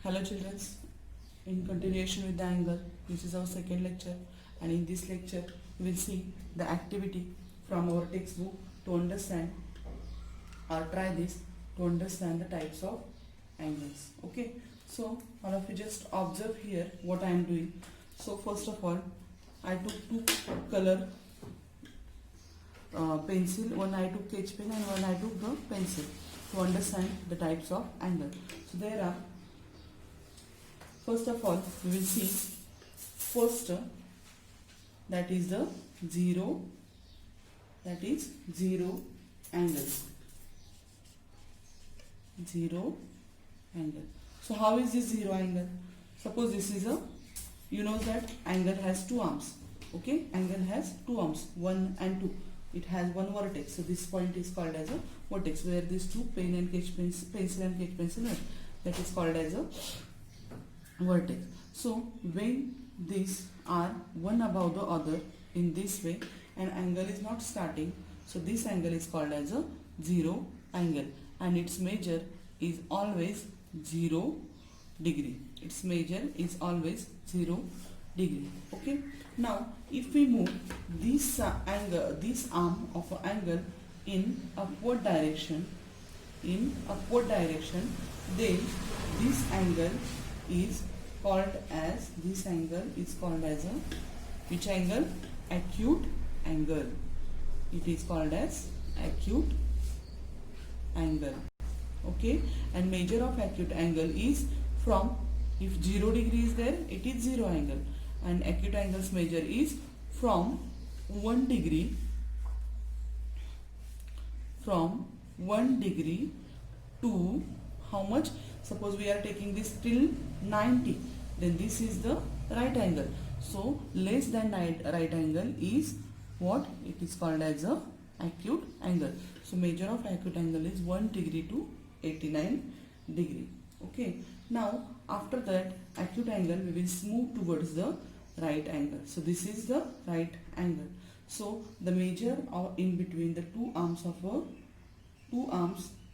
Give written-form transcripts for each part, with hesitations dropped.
Hello children, in continuation with the angle, this is our second lecture, and in this lecture we will see the activity from our textbook to understand or try this to understand the types of angles. Okay, so all of you just observe here what I am doing. So first of all, I took two color pencil, one I took sketch pen and one I took the pencil to understand the types of angle. So there are, first of all, we will see first, that is the zero angle. Zero angle. So how is this zero angle? Suppose this is you know that angle has two arms. Okay, angle has two arms, 1 and 2. It has one vertex. So this point is called as a vertex, where these two pencil and sketch pencil are. That is called as a vertex. So when these are one above the other in this way, an angle is not starting, so this angle is called as a zero angle, and its measure is always 0 degree. Its measure is always 0 degree. Okay, now if we move this angle, this arm of an angle in upward direction, then this angle is called as, a which angle? Acute angle. It is called as acute angle. Okay, and measure of acute angle is from, if 0 degree is there, it is 0 angle, and acute angle's measure is from 1 degree, to how much? Suppose we are taking this till 90, then this is the right angle. So less than right angle is what? It is called as a acute angle. So measure of acute angle is 1 degree to 89 degree. Okay, now after that acute angle, we will move towards the right angle. So this is the right angle. So the measure in between the two arms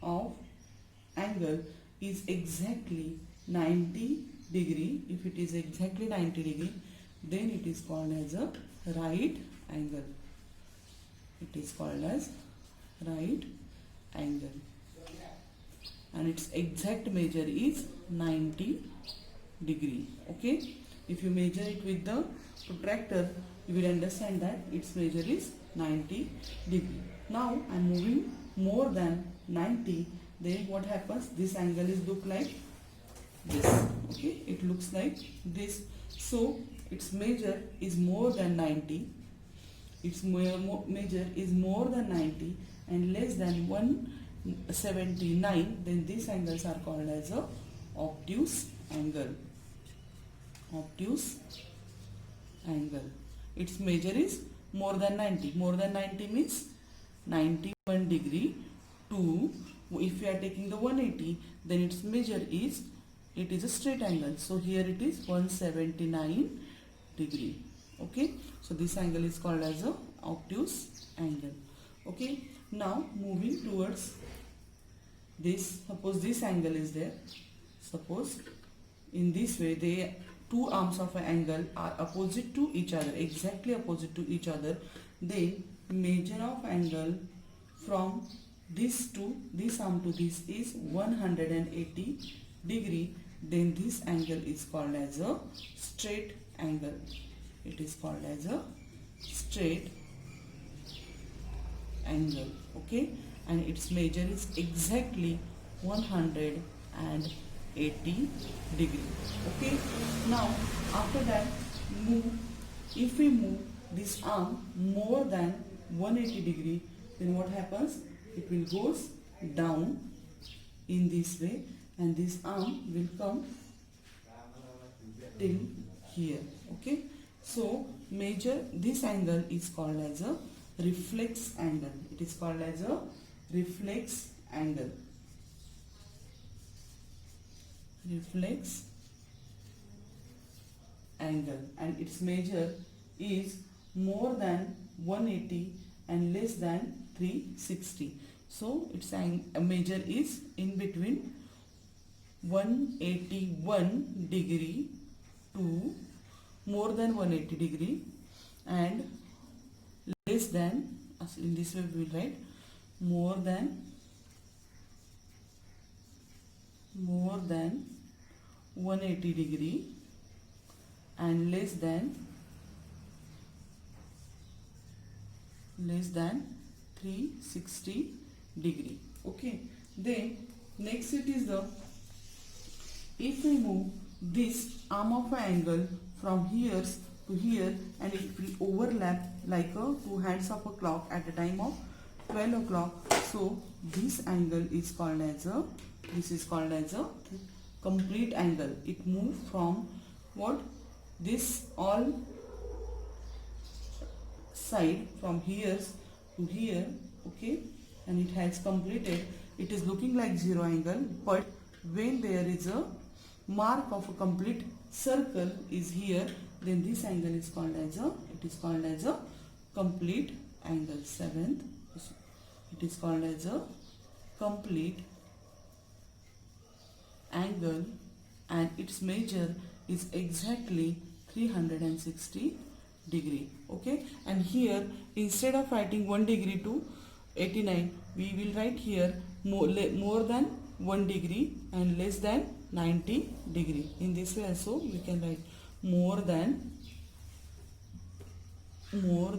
of angle is exactly 90 degree. If it is exactly 90 degree, then it is called as a right angle. It is called as right angle, and its exact measure is 90 degree. Okay, if you measure it with the protractor, you will understand that its measure is 90 degree. Now I am moving more than 90, then what happens? This angle is look like this. Okay, it looks like this. So its measure is more than 90. Its measure is more than 90 and less than 179. Then these angles are called as a obtuse angle. Obtuse angle. Its measure is more than 90. More than 90 means 91 degree to, if we are taking the 180, then its measure is, it is a straight angle. So here it is 179 degree. Okay, so this angle is called as a obtuse angle. Okay, now moving towards this, suppose this angle is there. Suppose in this way, the two arms of an angle are opposite to each other, exactly opposite to each other. Then measure of angle from this to this arm to this is 180 degree. Then this angle is called as a straight angle. It is called as a straight angle. Okay, and its measure is exactly 180 degree. Okay, now after that, if we move this arm more than 180 degree, then what happens? It will goes down in this way, and this arm will come till here. Okay, so measure this angle is called as a reflex angle. It is called as a reflex angle. Reflex angle, and its measure is more than 180 and less than 360. So its measure is in between 181 degree to more than 180 degree and less than, in this way we will write more than 180 degree and less than 360 degree. Okay, then next it is the, if we move this arm of an angle from here to here and it will overlap like two hands of a clock at the time of 12 o'clock, so this angle is called as a, this is called as a complete angle. It moves from what, this all side from here to here, okay, and it has completed. It is looking like zero angle, but when there is a mark of a complete circle is here, then this angle is called as a, it is called as a complete angle. 7th, it is called as a complete angle and its measure is exactly 360 degree. Okay, and here instead of writing 1 degree to 89, we will write here more than 1 degree and less than 90 degree. In this way also we can write more than 0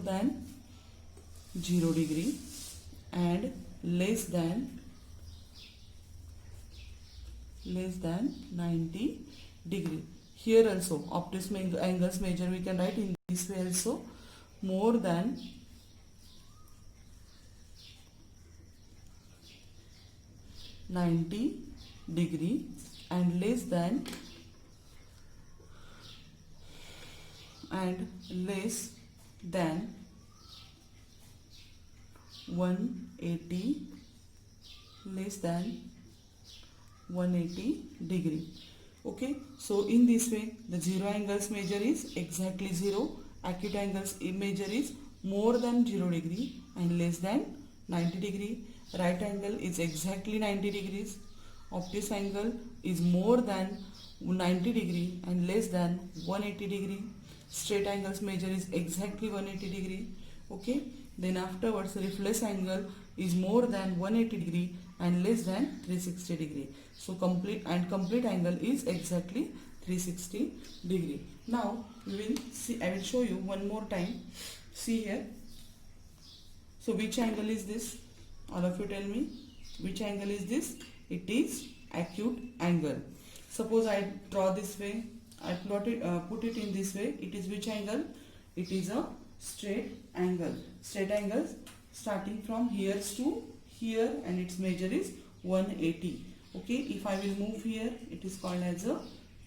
degree and less than 90 degree. Here also obtuse angles measure we can write in this way also, more than 90 degree and less than 180, less than 180 degree. Okay, so in this way the zero angles measure is exactly 0, acute angles measure is more than 0 degree and less than 90 degree, right angle is exactly 90 degrees, obtuse angle is more than 90 degree and less than 180 degree, straight angles measure is exactly 180 degree. Okay, then afterwards reflex angle is more than 180 degree and less than 360 degree. So complete angle is exactly 360 degree. Now we will see, I will show you one more time. See here. So which angle is this? All of you tell me, which angle is this? It is acute angle. Suppose I draw this way, I put it in this way. It is which angle? It is a straight angle. Straight angle starting from here to here and its measure is 180. Okay, if I will move here, it is called as a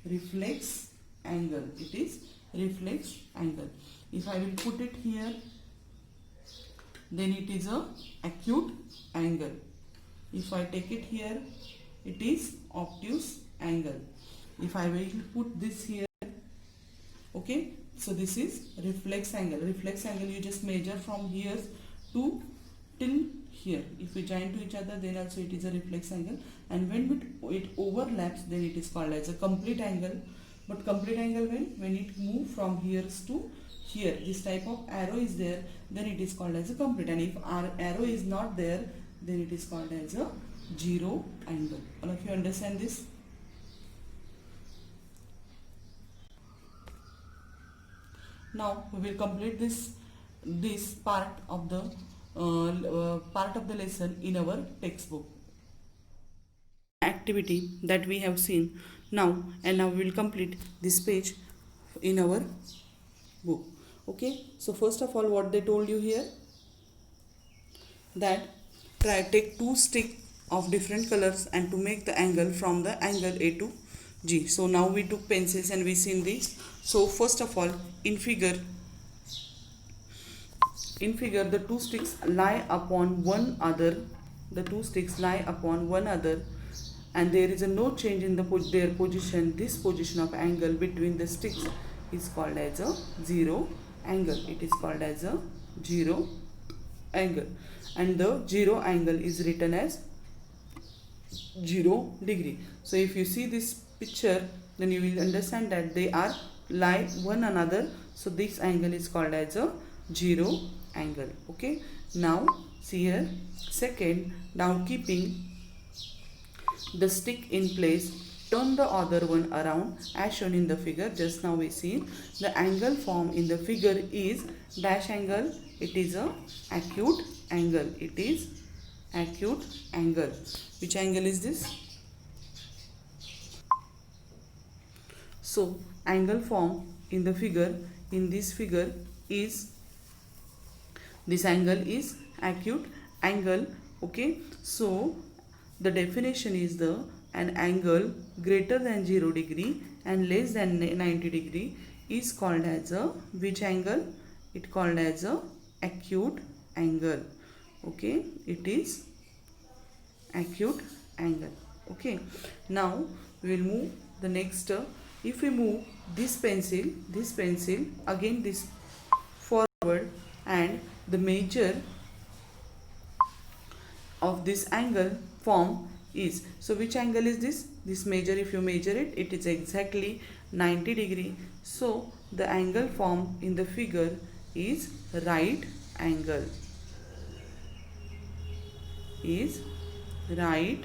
reflex angle. It is reflex angle. If I will put it here, then it is a acute angle. If I take it here, it is obtuse angle. If I will put this here, okay, so this is reflex angle. Reflex angle you just measure from here to till here. If we join to each other, then also it is a reflex angle, and when it overlaps, then it is called as a complete angle. But complete angle when it move from here to here, this type of arrow is there, then it is called as a complete, and if our arrow is not there, then it is called as a zero angle. All of you understand this? Now we will complete this part of the lesson in our textbook. Activity that we have seen now, and now we will complete this page in our book. Okay, so first of all, what they told you here, that take two sticks of different colors and to make the angle from the angle A to G. So now we took pencils and we seen this. So first of all, in figure the two sticks lie upon one another. The two sticks lie upon one another, and there is no change in their position. This position of angle between the sticks is called as a zero angle. It is called as a zero angle, and the zero angle is written as 0 degree. So if you see this picture, then you will understand that they are lie one another. So this angle is called as a 0 angle. Okay. Now see here, second, now keeping the stick in place, turn the other one around as shown in the figure. Just now we see the angle formed in the figure is dash angle. It is a acute angle. It is acute angle. Which angle is this? So angle formed in the figure, in this figure, is this angle is acute angle. Okay. So the definition is an angle greater than 0 degree and less than 90 degree is called as a which angle? It called as a acute angle. Okay. It is acute angle. Okay. Now we will move the next. If we move this pencil again this forward, and the measure of this angle form is, so which angle is this? This measure, if you measure it, it is exactly 90 degree. So the angle formed in the figure is right angle. Is right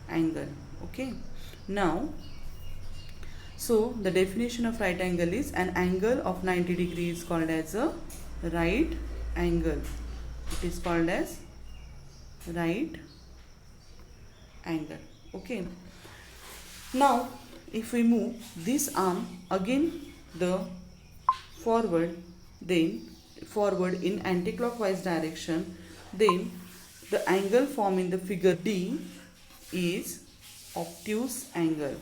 angle. Okay. Now, so the definition of right angle is an angle of 90 degree is called as a right angle. It is called as right angle. Okay. Now if we move this arm again the forward, then forward in anti-clockwise direction, then the angle formed in the figure D is obtuse angle.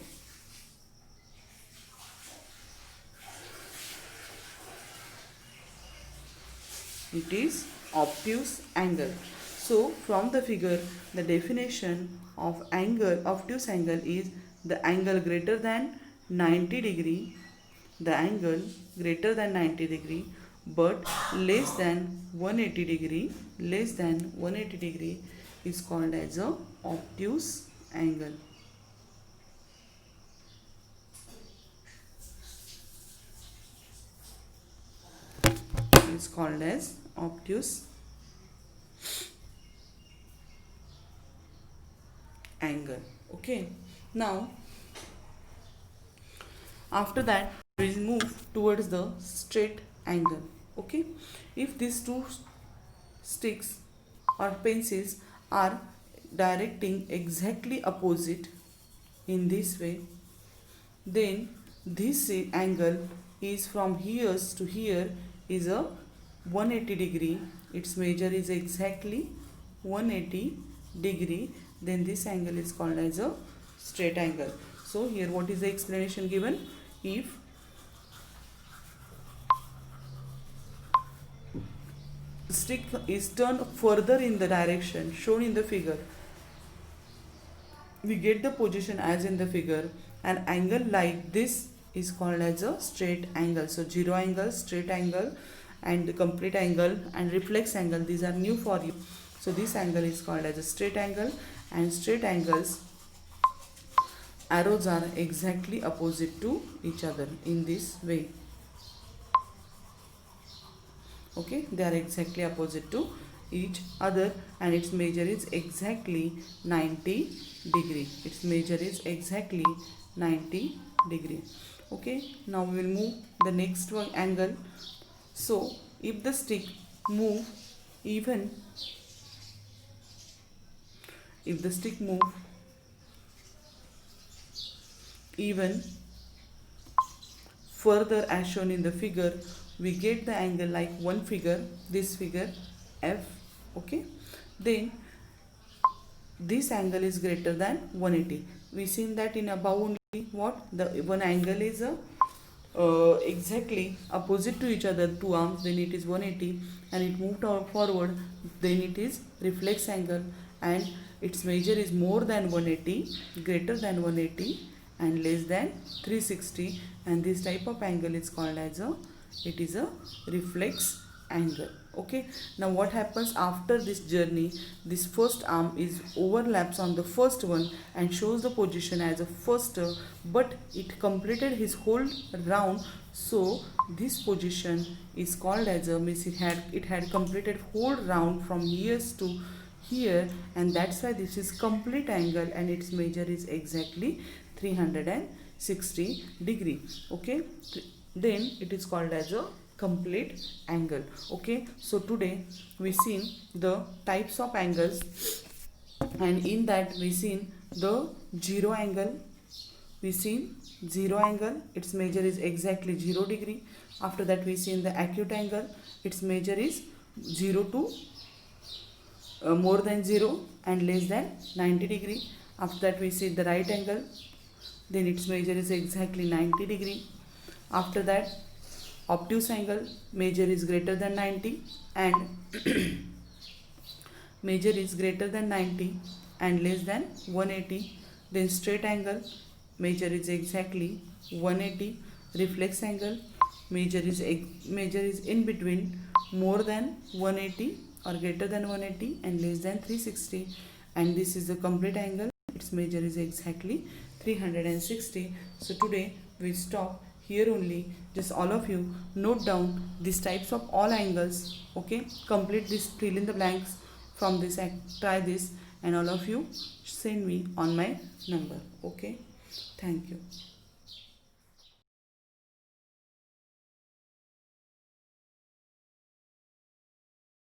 It is obtuse angle. So from the figure, the definition of angle, obtuse angle, is the angle greater than 90 degree, the angle greater than 90 degree but less than 180 degree, less than 180 degree is called as a obtuse angle. Is called as obtuse angle. Okay. Now after that we will move towards the straight angle. Okay. If these two sticks or pencils are directing exactly opposite in this way, then this angle is from here to here is a 180 degree. Its measure is exactly 180 degree. Then this angle is called as a straight angle. So here what is the explanation given? If stick is turned further in the direction shown in the figure, we get the position as in the figure. An angle like this is called as a straight angle. So 0 angle, straight angle, and the complete angle and reflex angle, these are new for you. So this angle is called as a straight angle, and straight angles arrows are exactly opposite to each other in this way. Okay, they are exactly opposite to each other, and its measure is exactly 90 degree. Its measure is exactly 90 degree. Okay, now we will move the next one angle. So if the stick move even, if the stick move even further as shown in the figure, we get the angle like one figure, this figure F. Okay, then this angle is greater than 180. We seen that in above only, what the one angle is exactly opposite to each other, two arms, then it is 180, and it moved forward, then it is reflex angle, and its measure is more than 180, greater than 180, and less than 360, and this type of angle is called as a, it is a reflex angle. Okay, now what happens after this journey? This first arm is overlaps on the first one and shows the position as a first, but it completed his whole round, so this position is called as a, means it had completed whole round from here to here, and that's why this is complete angle and its measure is exactly 360 degree. Okay, then it is called as a complete angle. Okay, so today we seen the types of angles, and in that we seen the zero angle. We seen zero angle, its measure is exactly 0 degree. After that we seen the acute angle, its measure is 0 to more than 0 and less than 90 degree. After that we see the right angle, then its measure is exactly 90 degree. After that obtuse angle, measure is greater than 90 and measure is greater than 90 and less than 180. Then straight angle, measure is exactly 180. Reflex angle, measure is in between more than 180 or greater than 180 and less than 360. And this is the complete angle, its measure is exactly 360. So today we stop here only. Just all of you note down these types of all angles. Okay, complete this, fill in the blanks from this, try this, and all of you send me on my number. Okay, thank you.